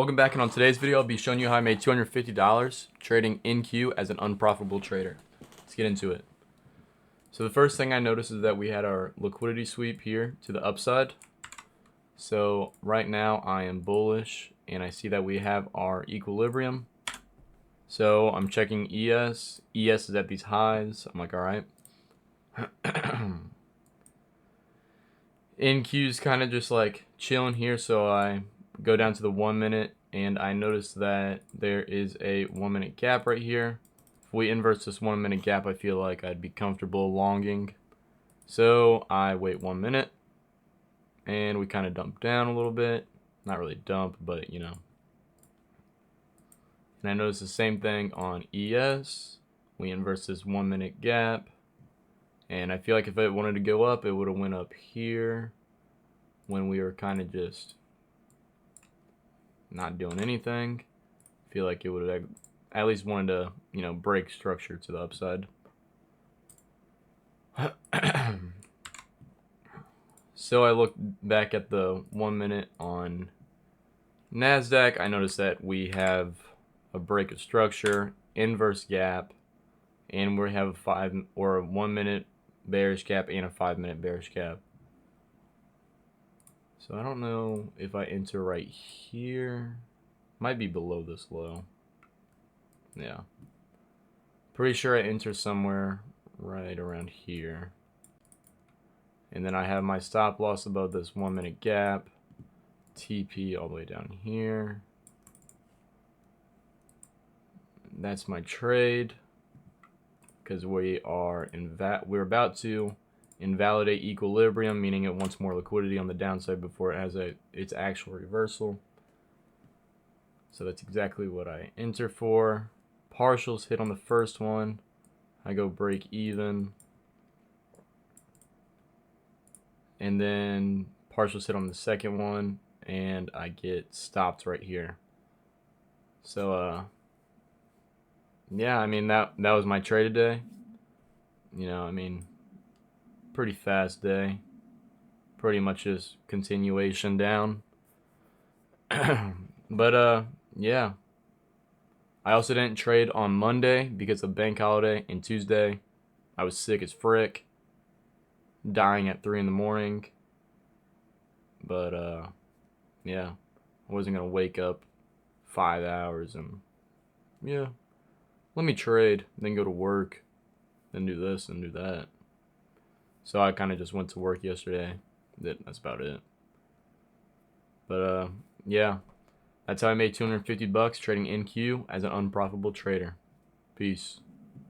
Welcome back, and on today's video I'll be showing you how I made $250 trading in Q as an unprofitable trader. Let's get into it. So the first thing I noticed is that we had our liquidity sweep here to the upside. So right now I am bullish and I see that we have our equilibrium. So I'm checking ES. ES is at these highs. I'm like, alright. NQ is kind of just like chilling here, so I go down to the 1 minute and I notice that there is a 1 minute gap right here. If we inverse this 1 minute gap, I feel like I'd be comfortable longing. So I wait 1 minute and we kind of dump down a little bit. Not really dump, but you know. And I notice the same thing on ES. We inverse this 1 minute gap. And I feel like if it wanted to go up, it would have went up here when we were kind of just not doing anything. I feel like it would have at least wanted to, you know, break structure to the upside. So I look back at the 1 minute on NASDAQ. I noticed that we have a break of structure, inverse gap, and we have a 1 minute bearish gap and a 5 minute bearish gap. So I don't know if I enter right here. Might be below this low. Yeah. Pretty sure I enter somewhere right around here. And then I have my stop loss above this 1 minute gap. TP all the way down here. That's my trade. Because we're about to invalidate equilibrium, meaning it wants more liquidity on the downside before it has its actual reversal. So that's exactly what I enter for. Partials hit on the first one. I go break even. And then partials hit on the second one, and I get stopped right here. So yeah, I mean that was my trade today. You know, I mean, pretty fast day. Pretty much just continuation down. But yeah. I also didn't trade on Monday because of bank holiday, and Tuesday I was sick as frick, dying at 3 in the morning. But yeah, I wasn't gonna wake up 5 hours and yeah, let me trade, then go to work, then do this and do that. So I kind of just went to work yesterday. That's about it. But yeah, that's how I made $250 trading NQ as an unprofitable trader. Peace.